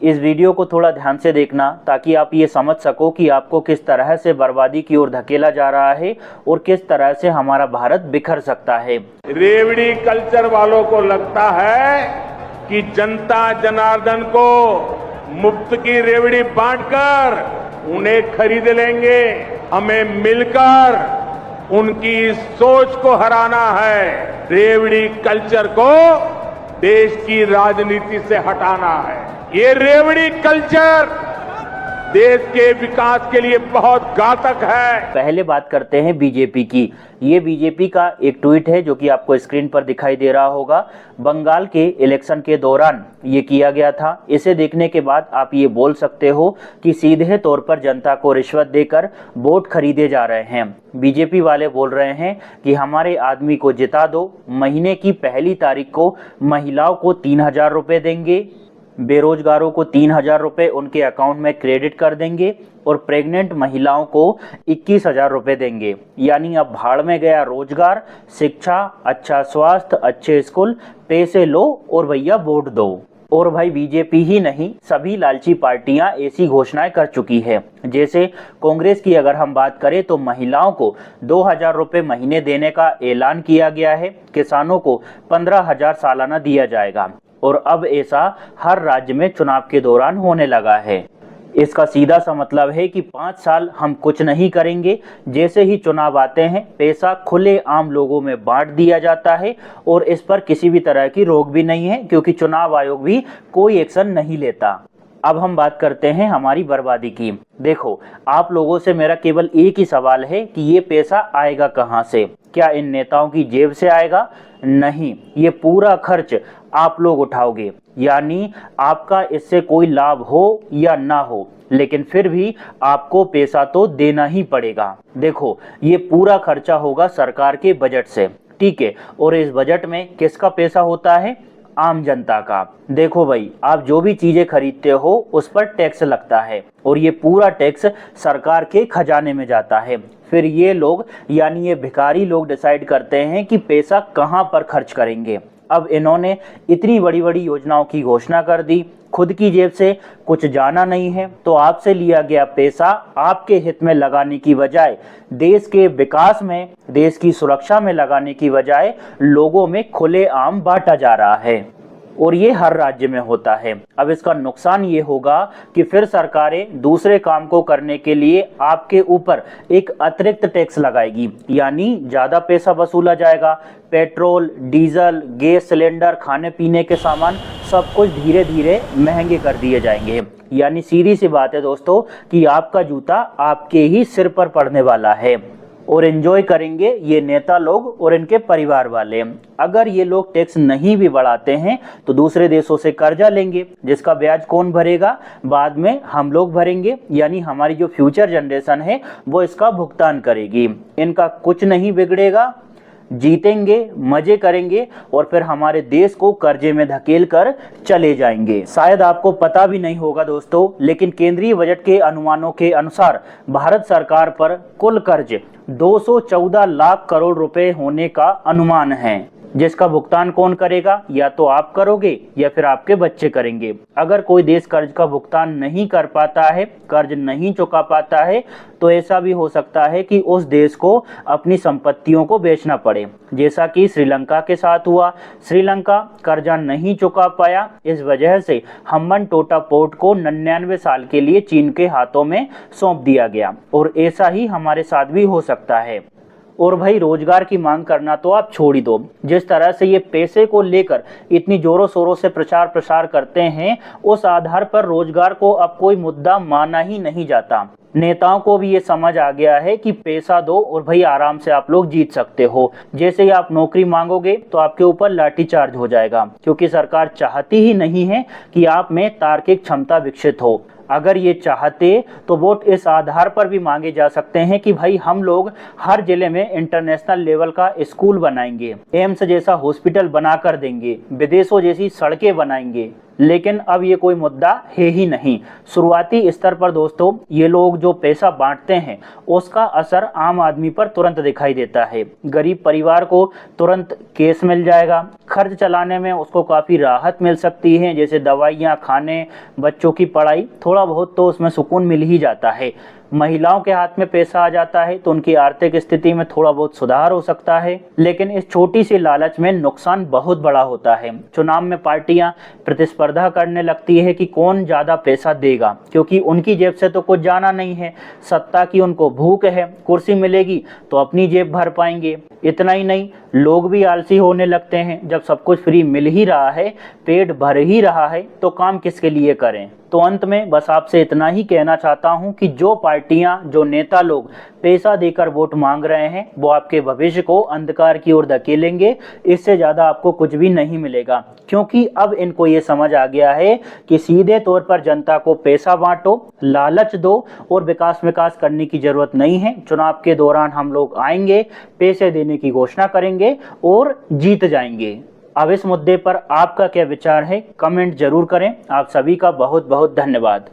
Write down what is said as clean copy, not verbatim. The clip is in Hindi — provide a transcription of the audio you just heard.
इस वीडियो को थोड़ा ध्यान से देखना ताकि आप ये समझ सको कि आपको किस तरह से बर्बादी की ओर धकेला जा रहा है और किस तरह से हमारा भारत बिखर सकता है। रेवड़ी कल्चर वालों को लगता है कि जनता जनार्दन को मुफ्त की रेवड़ी बांटकर उन्हें खरीद लेंगे। हमें मिलकर उनकी सोच को हराना है। रेवड़ी कल्चर को देश की राजनीति से हटाना है। ये रेवड़ी कल्चर देश के विकास के लिए बहुत घातक है। पहले बात करते हैं बीजेपी की। ये बीजेपी का एक ट्वीट है जो कि आपको स्क्रीन पर दिखाई दे रहा होगा। बंगाल के इलेक्शन के दौरान ये किया गया था। इसे देखने के बाद आप ये बोल सकते हो कि सीधे तौर पर जनता को रिश्वत देकर वोट खरीदे जा रहे हैं। बीजेपी वाले बोल रहे हैं कि हमारे आदमी को जिता दो, महीने की पहली तारीख को महिलाओं को 3,000 रुपये देंगे, बेरोजगारों को 3,000 रुपये उनके अकाउंट में क्रेडिट कर देंगे और प्रेग्नेंट महिलाओं को 21,000 रुपये देंगे। यानी अब भाड़ में गया रोजगार, शिक्षा, अच्छा स्वास्थ्य, अच्छे स्कूल, पैसे लो और भैया वोट दो। और भाई बीजेपी ही नहीं, सभी लालची पार्टियां ऐसी घोषणाएं कर चुकी है। जैसे कांग्रेस की अगर हम बात करें तो महिलाओं को 2,000 रुपये महीने देने का ऐलान किया गया है। किसानों को 15,000 सालाना दिया जाएगा और अब ऐसा हर राज्य में चुनाव के दौरान होने लगा है। इसका सीधा सा मतलब है कि 5 साल हम कुछ नहीं करेंगे। जैसे ही चुनाव आते हैं पैसा खुले आम लोगों में बांट दिया जाता है और इस पर किसी भी तरह की रोक भी नहीं है क्योंकि चुनाव आयोग भी कोई एक्शन नहीं लेता। अब हम बात करते हैं हमारी बर्बादी की। देखो, आप लोगों से मेरा केवल एक ही सवाल है कि ये पैसा आएगा कहाँ से? क्या इन नेताओं की जेब से आएगा? नहीं, ये पूरा खर्च आप लोग उठाओगे। यानी आपका इससे कोई लाभ हो या ना हो, लेकिन फिर भी आपको पैसा तो देना ही पड़ेगा। देखो, ये पूरा खर्चा होगा सरकार के बजट से, ठीक है? और इस बजट में किसका पैसा होता है? आम जनता का। देखो भाई, आप जो भी चीजें खरीदते हो उस पर टैक्स लगता है और ये पूरा टैक्स सरकार के खजाने में जाता है। फिर ये लोग यानी ये भिखारी लोग डिसाइड करते हैं कि पैसा कहाँ पर खर्च करेंगे। अब इन्होंने इतनी बड़ी बड़ी योजनाओं की घोषणा कर दी, खुद की जेब से कुछ जाना नहीं है, तो आपसे लिया गया पैसा आपके हित में लगाने की बजाय देश के विकास में, देश की सुरक्षा में लगाने की बजाय लोगों में खुलेआम बांटा जा रहा है और ये हर राज्य में होता है। अब इसका नुकसान ये होगा कि फिर सरकारें दूसरे काम को करने के लिए आपके ऊपर एक अतिरिक्त टैक्स लगाएगी, यानी ज़्यादा पैसा वसूला जाएगा। पेट्रोल, डीजल, गैस सिलेंडर, खाने पीने के सामान सब कुछ धीरे धीरे महंगे कर दिए जाएंगे। यानी सीधी सी बात है दोस्तों कि आपका जूता आपके ही सिर पर पड़ने वाला है और एंजॉय करेंगे ये नेता लोग और इनके परिवार वाले। अगर ये लोग टैक्स नहीं भी बढ़ाते हैं तो दूसरे देशों से कर्जा लेंगे, जिसका ब्याज कौन भरेगा? बाद में हम लोग भरेंगे, यानी हमारी जो फ्यूचर जनरेशन है वो इसका भुगतान करेगी। इनका कुछ नहीं बिगड़ेगा, जीतेंगे, मजे करेंगे और फिर हमारे देश को कर्जे में धकेल कर चले जाएंगे। शायद आपको पता भी नहीं होगा दोस्तों, लेकिन केंद्रीय बजट के अनुमानों के अनुसार भारत सरकार पर कुल कर्ज 214 लाख करोड़ रुपए होने का अनुमान है, जिसका भुगतान कौन करेगा? या तो आप करोगे या फिर आपके बच्चे करेंगे। अगर कोई देश कर्ज का भुगतान नहीं कर पाता है, कर्ज नहीं चुका पाता है, तो ऐसा भी हो सकता है कि उस देश को अपनी संपत्तियों को बेचना पड़े, जैसा कि श्रीलंका के साथ हुआ। श्रीलंका कर्जा नहीं चुका पाया, इस वजह से हम्बनटोटा पोर्ट को 99 साल के लिए चीन के हाथों में सौंप दिया गया और ऐसा ही हमारे साथ भी हो सकता है। और भाई रोजगार की मांग करना तो आप छोड़ ही दो। जिस तरह से ये पैसे को लेकर इतनी जोरों शोरों से प्रचार प्रसार करते हैं, उस आधार पर रोजगार को अब कोई मुद्दा माना ही नहीं जाता। नेताओं को भी ये समझ आ गया है कि पैसा दो और भाई आराम से आप लोग जीत सकते हो। जैसे ही आप नौकरी मांगोगे तो आपके ऊपर लाठीचार्ज हो जाएगा, क्योंकि सरकार चाहती ही नहीं है कि आप में तार्किक क्षमता विकसित हो। अगर ये चाहते तो वोट इस आधार पर भी मांगे जा सकते हैं कि भाई हम लोग हर जिले में इंटरनेशनल लेवल का स्कूल बनाएंगे, एम्स जैसा हॉस्पिटल बनाकर देंगे, विदेशों जैसी सड़कें बनाएंगे। लेकिन अब ये कोई मुद्दा है ही नहीं। शुरुआती स्तर पर दोस्तों ये लोग जो पैसा बांटते हैं उसका असर आम आदमी पर तुरंत दिखाई देता है। गरीब परिवार को तुरंत केस मिल जाएगा, खर्च चलाने में उसको काफ़ी राहत मिल सकती है, जैसे दवाइयाँ, खाने, बच्चों की पढ़ाई, थोड़ा बहुत तो उसमें सुकून मिल ही जाता है। महिलाओं के हाथ में पैसा आ जाता है तो उनकी आर्थिक स्थिति में थोड़ा बहुत सुधार हो सकता है। लेकिन इस छोटी सी लालच में नुकसान बहुत बड़ा होता है। चुनाव में पार्टियां प्रतिस्पर्धा करने लगती है कि कौन ज़्यादा पैसा देगा, क्योंकि उनकी जेब से तो कुछ जाना नहीं है, सत्ता की उनको भूख है, कुर्सी मिलेगी तो अपनी जेब भर पाएंगे। इतना ही नहीं, लोग भी आलसी होने लगते हैं। जब सब कुछ फ्री मिल ही रहा है, पेट भर ही रहा है, तो काम किसके लिए करें। तो अंत में बस आपसे इतना ही कहना चाहता हूं कि जो पार्टियां, जो नेता लोग पैसा देकर वोट मांग रहे हैं वो आपके भविष्य को अंधकार की ओर धकेलेंगे। इससे ज़्यादा आपको कुछ भी नहीं मिलेगा, क्योंकि अब इनको ये समझ आ गया है कि सीधे तौर पर जनता को पैसा बांटो, लालच दो और विकास करने की जरूरत नहीं है। चुनाव के दौरान हम लोग आएंगे, पैसे देने की घोषणा करेंगे और जीत जाएंगे। अब इस मुद्दे पर आपका क्या विचार है, कमेंट जरूर करें। आप सभी का बहुत बहुत धन्यवाद।